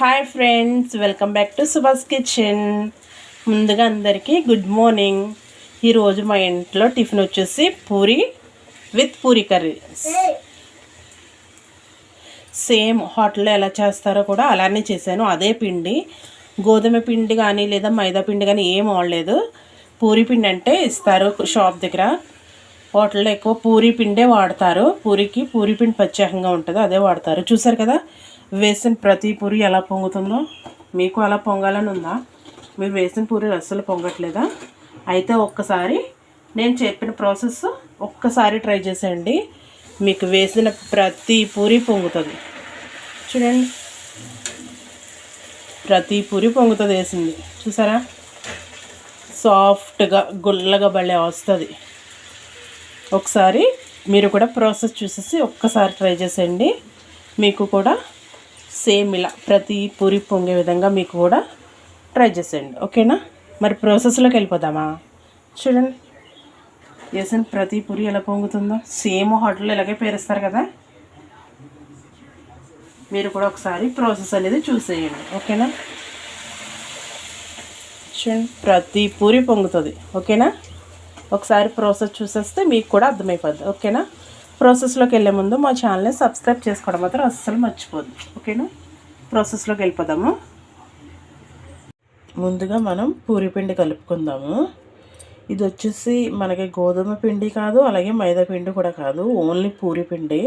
Hi friends, welcome back to Subhash kitchen. ముందుగా అందరికీ good morning. ఈరోజు మా ఇంట్లో టిఫిన్ వచ్చేసి puri with puri curry. Same హోటల్లో ఎలా చేస్తారో కూడా అలానే చేశాను. అదే పిండి, గోధుమ పిండి కానీ లేదా మైదా పిండి కానీ ఏం వాడలేదు. పూరి పిండి అంటే ఇస్తారు షాప్ దగ్గర. హోటల్లో ఎక్కువ పూరి పిండే వాడతారు. పూరికి పూరి పిండి ప్రత్యేకంగా ఉంటుంది, అదే వాడతారు. చూసారు కదా వేసిన ప్రతి పూరి ఎలా పొంగుతుందో. మీకు అలా పొంగాలని ఉందా? మీరు వేసిన పూరి అస్సలు పొంగట్లేదా? అయితే ఒక్కసారి నేను చెప్పిన ప్రాసెస్ ఒక్కసారి ట్రై చేసేయండి. మీకు వేసిన ప్రతి పూరి పొంగుతుంది. చూడండి, ప్రతి పూరి పొంగుతుంది వేసింది. చూసారా, సాఫ్ట్గా గుల్లగా భలే వస్తుంది. ఒకసారి మీరు కూడా ప్రాసెస్ చూసేసి ఒక్కసారి ట్రై చేసేయండి. మీకు కూడా సేమ్ ఇలా ప్రతి పూరి పొంగే విధంగా మీకు కూడా ట్రై చేసేయండి, ఓకేనా? మరి ప్రాసెస్లోకి వెళ్ళిపోదామా? చూడండి, వేసిన ప్రతి పూరి ఎలా పొంగుతుందో. సేమ్ హోటల్లో ఇలాగే పేరుస్తారు కదా. మీరు కూడా ఒకసారి ప్రాసెస్ అనేది చూసేయండి, ఓకేనా? చూడండి, ప్రతి పూరి పొంగుతుంది, ఓకేనా? ఒకసారి ప్రాసెస్ చూసేస్తే మీకు కూడా అర్థమైపోద్ది, ఓకేనా? ప్రాసెస్లోకి వెళ్ళే ముందు మా ఛానల్ని సబ్స్క్రైబ్ చేసుకోవడం మాత్రం అస్సలు మర్చిపోద్దు, ఓకేనా? ప్రాసెస్లోకి వెళ్ళిపోదాము. ముందుగా మనం పూరి పిండి కలుపుకుందాము. ఇది వచ్చేసి మనకి గోధుమ పిండి కాదు, అలాగే మైదా పిండి కూడా కాదు, ఓన్లీ పూరి పిండి.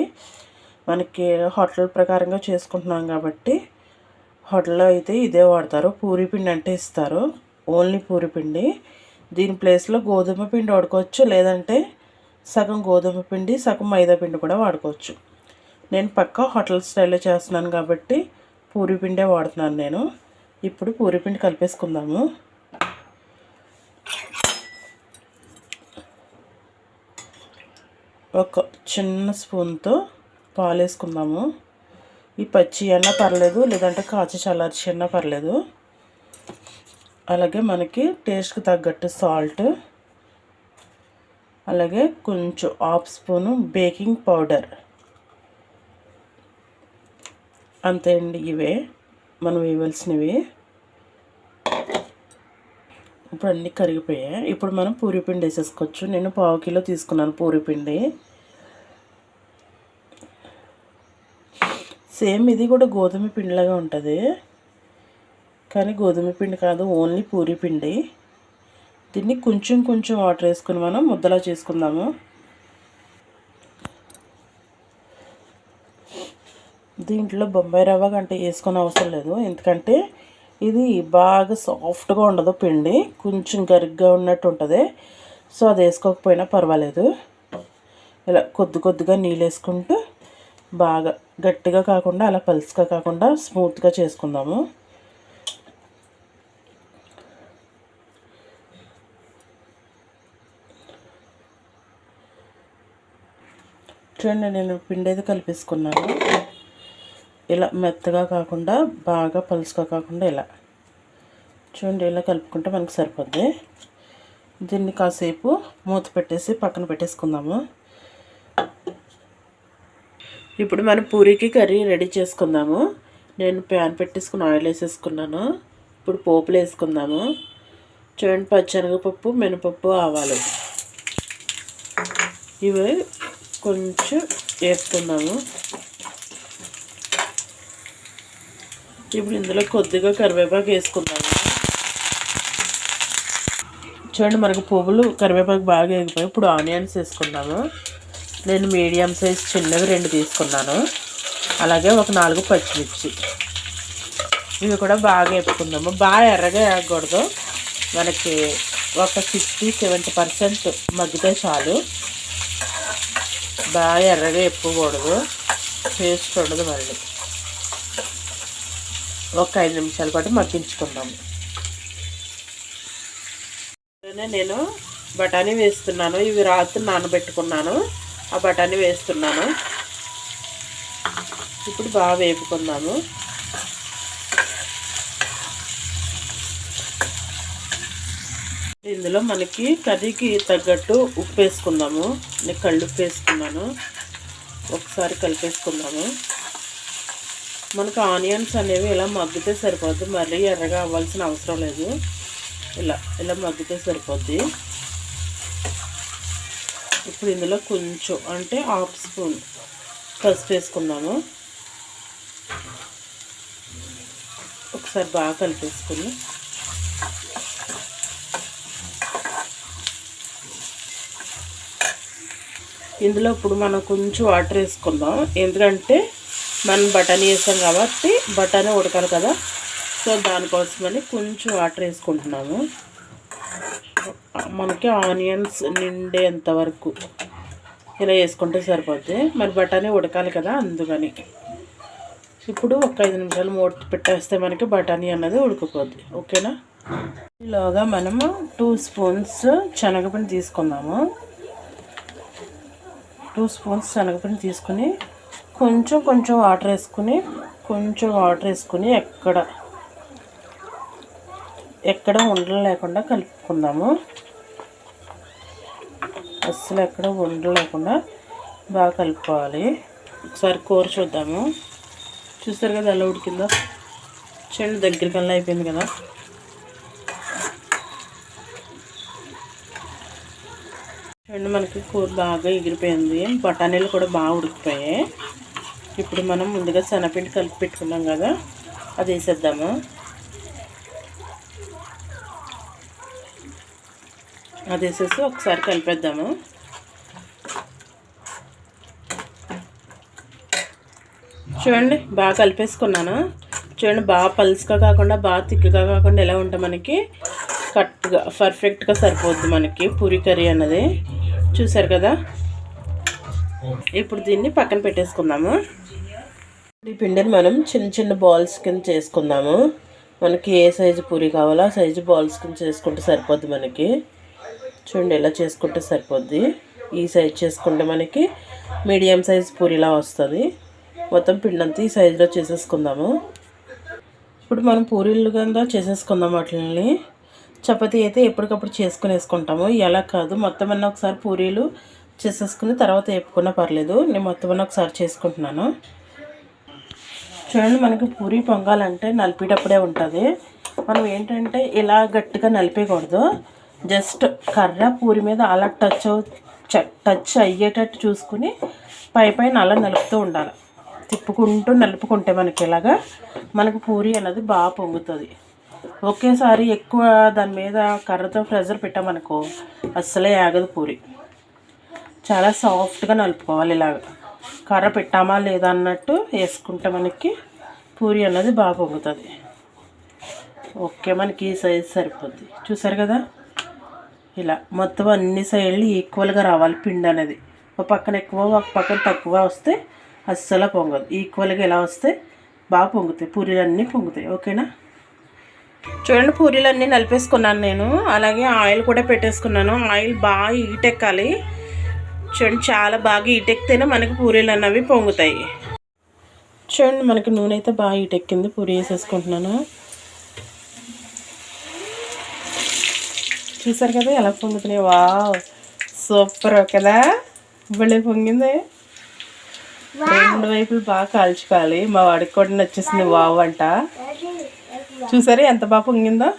మనకి హోటల్ ప్రకారంగా చేసుకుంటున్నాం కాబట్టి హోటల్లో అయితే ఇదే వాడతారు. పూరి పిండి అంటే ఇస్తారు, ఓన్లీ పూరి పిండి. దీని ప్లేస్లో గోధుమ పిండి వాడుకోవచ్చు, లేదంటే సగం గోధుమ పిండి సగం మైదా పిండి కూడా వాడుకోవచ్చు. నేను పక్కా హోటల్ స్టైల్లో చేస్తున్నాను కాబట్టి పూరి పిండే వాడుతున్నాను నేను. ఇప్పుడు పూరి పిండి కలిపేసుకుందాము. ఒక చిన్న స్పూన్తో పాలు వేసుకుందాము. ఈ పచ్చి అన్నా పర్లేదు, లేదంటే కాచి చల్లార్చి అన్నా పర్లేదు. అలాగే మనకి టేస్ట్కి తగ్గట్టు సాల్ట్, అలాగే కొంచెం హాఫ్ స్పూను బేకింగ్ పౌడర్. అంతే అండి, ఇవే మనం వేయవలసినవి. ఇప్పుడు అన్నీ కరిగిపోయాయి. ఇప్పుడు మనం పూరి పిండి వేసేసుకోవచ్చు. నేను 1/2 కిలో తీసుకున్నాను పూరి పిండి. సేమ్ ఇది కూడా గోధుమ పిండిలాగా ఉంటుంది, కానీ గోధుమ పిండి కాదు, ఓన్లీ పూరి పిండి. దీన్ని కొంచెం కొంచెం వాటర్ వేసుకుని మనం ముద్దలా చేసుకుందాము. దీంట్లో బొంబాయి రవ్వ గంటే వేసుకునే అవసరం లేదు, ఎందుకంటే ఇది బాగా సాఫ్ట్గా ఉండదు పిండి, కొంచెం గరిగ్గా ఉన్నట్టు ఉంటుంది. సో అది వేసుకోకపోయినా పర్వాలేదు. ఇలా కొద్ది కొద్దిగా నీళ్ళు వేసుకుంటూ బాగా గట్టిగా కాకుండా అలా పల్స్గా కాకుండా స్మూత్గా చేసుకుందాము. చూడండి, నేను పిండి అయితే కలిపేసుకున్నాను. ఇలా మెత్తగా కాకుండా బాగా పలుసుగా కాకుండా ఇలా చూడండి, ఇలా కలుపుకుంటే మనకు సరిపోద్ది. దీన్ని కాసేపు మూత పెట్టేసి పక్కన పెట్టేసుకుందాము. ఇప్పుడు మనం పూరీకి కర్రీ రెడీ చేసుకుందాము. నేను ప్యాన్ పెట్టేసుకుని ఆయిల్ వేసేసుకున్నాను. ఇప్పుడు పోపులు వేసుకుందాము. చూడండి, పచ్చెనగపప్పు, మినపప్పు, ఆవాలు ఇవి కొంచెం వేసుకుందాము. ఇప్పుడు ఇందులో కొద్దిగా కరివేపాకు వేసుకుందాము. చూడండి, మనకు పువ్వులు కరివేపాకు బాగా వేగిపోయి ఇప్పుడు ఆనియన్స్ వేసుకుందాము. నేను మీడియం సైజ్ చిన్నవి 2 తీసుకున్నాను. అలాగే ఒక 4 పచ్చిమిర్చి, ఇవి కూడా బాగా వేపుకుందాము. బాగా ఎర్రగా వేయకూడదు, మనకి ఒక 60-70% మగ్గితే చాలు. బాగా ఎర్రగా వేపుకూడదు, టేస్ట్ ఉండదు. మళ్ళీ ఒక 5 నిమిషాల పాటు మగ్గించుకుందాము. నేను బఠానీ వేస్తున్నాను. ఇవి రాత్రి నానబెట్టుకున్నాను, ఆ బఠానీ వేస్తున్నాను. ఇప్పుడు బాగా వేపుకుందాము. ఇందులో మనకి కర్రీకి తగ్గట్టు ఉప్పు వేసుకుందాము. నేను కళ్ళుప్పు వేసుకున్నాను. ఒకసారి కలిపేసుకుందాము. మనకు ఆనియన్స్ అనేవి ఇలా మగ్గితే సరిపోద్ది, మరీ ఎర్రగా అవ్వాల్సిన అవసరం లేదు. ఇలా ఇలా మగ్గితే సరిపోద్ది. ఇప్పుడు ఇందులో కొంచెం అంటే 1/2 స్పూన్ పసుపు వేసుకున్నాము. ఒకసారి బాగా కలిపేసుకుని ఇందులో ఇప్పుడు మనం కొంచెం వాటర్ వేసుకుందాం. ఎందుకంటే మనం బఠానీ వేసాం కాబట్టి బఠానీ ఉడకాలి కదా, సో దానికోసమని కొంచెం వాటర్ వేసుకుంటున్నాము. మనకి ఆనియన్స్ నిండేంత వరకు ఇలా వేసుకుంటే సరిపోద్ది. మరి బఠానీ ఉడకాలి కదా, అందుకని. ఇప్పుడు ఒక 5 నిమిషాలు మూత పెట్టేస్తే మనకి బఠానీ అన్నది ఉడికిపోద్ది. ఓకేనా? ఈలోగా మనము 2 స్పూన్స్ శనగపిండి తీసుకుందాము. 2 స్పూన్స్ శనగపిండి తీసుకుని కొంచెం వాటర్ వేసుకుని ఎక్కడ ఉండలు లేకుండా కలుపుకుందాము. అస్సలు ఎక్కడ ఉండలు లేకుండా బాగా కలుపుకోవాలి. ఒకసారి కూర చూద్దాము. చూస్తారు కదా ఎలా ఉడికిందో. చూడండి, దగ్గరికల్లా అయిపోయింది కదా. చూడండి, మనకి కూర బాగా ఎగిరిపోయింది. బఠానీలు కూడా బాగా ఉడికిపోయాయి. ఇప్పుడు మనం ముందుగా శనగపిండి కలిపి పెట్టుకున్నాం కదా, అది వేసేద్దాము. అది వేసేసి ఒకసారి కలిపేద్దాము. చూడండి, బాగా కలిపేసుకున్నాను. చూడండి, బాగా పల్స్గా కాకుండా బాగా తిక్కుగా కాకుండా ఎలా ఉంటే మనకి కరెక్ట్గా పర్ఫెక్ట్గా సరిపోద్ది మనకి పూరీ కర్రీ అన్నది. చూసారు కదా. ఇప్పుడు దీన్ని పక్కన పెట్టేసుకుందాము. ఈ పిండిని మనం చిన్న బాల్స్ కింద చేసుకుందాము. మనకి ఏ సైజు పూరీ కావాలో ఆ సైజు బాల్స్ కింద చేసుకుంటే సరిపోద్ది మనకి. చూడండి, ఇలా చేసుకుంటే సరిపోద్ది. ఈ సైజ్ చేసుకుంటే మనకి మీడియం సైజ్ పూరీలా వస్తుంది. మొత్తం పిండంతా ఈ సైజులో చేసేసుకుందాము. ఇప్పుడు మనం పూరీలు కింద చేసేసుకుందాం. వాటిని చపాతీ అయితే ఎప్పటికప్పుడు వేసుకుంటాము. ఎలా కాదు, మొత్తం అన్న ఒకసారి పూరీలు చేసేసుకుని తర్వాత వేపుకున్నా పర్లేదు. నేను మొత్తం అన్న ఒకసారి చేసుకుంటున్నాను. చూడండి, మనకి పూరీ పొంగాలంటే నలిపేటప్పుడే ఉంటుంది. మనం ఏంటంటే ఇలా గట్టిగా నలిపేయకూడదు. జస్ట్ కర్ర పూరి మీద అలా టచ్ అయ్యేటట్టు చూసుకుని పైన అలా నలుపుతూ ఉండాలి. తిప్పుకుంటూ నలుపుకుంటే మనకి పూరీ అనేది బాగా పొంగుతుంది. ఒకేసారి ఎక్కువ దాని మీద కర్రతో ప్రెజర్ పెట్టామనుకో అస్సలే ఆగదు పూరి. చాలా సాఫ్ట్గా నలుపుకోవాలి. ఇలాగ కర్ర పెట్టామా లేదా అన్నట్టు వేసుకుంటే మనకి పూరి అన్నది బాగా పొంగుతుంది. ఓకే, మనకి ఈ సైజు సరిపోద్ది. చూసారు కదా, ఇలా మొత్తం అన్ని సైడ్లు ఈక్వల్గా రావాలి పిండి అనేది. ఒక పక్కన ఎక్కువ ఒక పక్కన తక్కువ వస్తే అస్సలు పొంగదు. ఈక్వల్గా ఎలా వస్తే బాగా పొంగుతాయి, పూరీలన్నీ పొంగుతాయి. ఓకేనా? చూడండి, పూరీలన్నీ నలిపేసుకున్నాను నేను. అలాగే ఆయిల్ కూడా పెట్టేసుకున్నాను. ఆయిల్ బాగా ఈటెక్కాలి. చూడండి, చాలా బాగా ఈటెక్కితేనే మనకి పూరీలు అన్నవి పొంగుతాయి. చూడండి, మనకి నూనె అయితే బాగా ఈటెక్కింది. పూరీ వేసేసుకుంటున్నాను. చూసారు కదా ఎలా పొంగుతున్నాయి. వావ్, సూపర్ కదా, భలే పొంగింది. 2 వైపులు బాగా కాల్చుకోవాలి. మా వాడికి కూడా నచ్చేసింది వావ్ అంట. చూసారా ఎంత బాగా పొంగిందో.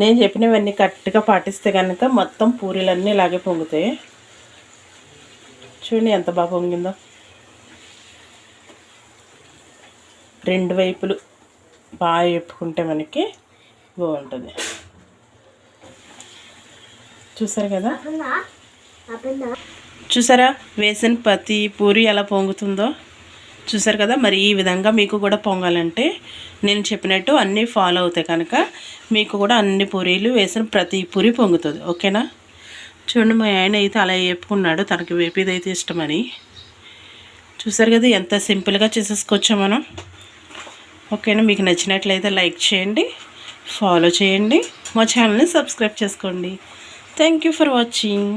నేను చెప్పినవన్నీ కరెక్ట్గా పాటిస్తే కనుక మొత్తం పూరీలన్నీ ఇలాగే పొంగుతాయి. చూడండి ఎంత బాగా పొంగిందో. 2 వైపులు బాగా వేపుకుంటే మనకి బాగుంటుంది. చూసారు కదా, చూసారా వేసిన ప్రతి పూరి ఎలా పొంగుతుందో. చూసారు కదా. మరి ఈ విధంగా మీకు కూడా పొంగాలంటే నేను చెప్పినట్టు అన్నీ ఫాలో అవుతాయి కనుక మీకు కూడా అన్ని పూరీలు వేసిన ప్రతి పూరి పొంగుతుంది. ఓకేనా? చూడండి, మా ఆయన అయితే అలా వేపుకున్నాడు. తనకి వేపేది అయితే ఇష్టమని. చూసారు కదా ఎంత సింపుల్గా చేసేసుకోవచ్చా మనం. ఓకేనా? మీకు నచ్చినట్లయితే లైక్ చేయండి, ఫాలో చేయండి, మా ఛానల్ని సబ్స్క్రైబ్ చేసుకోండి. Thank you for watching.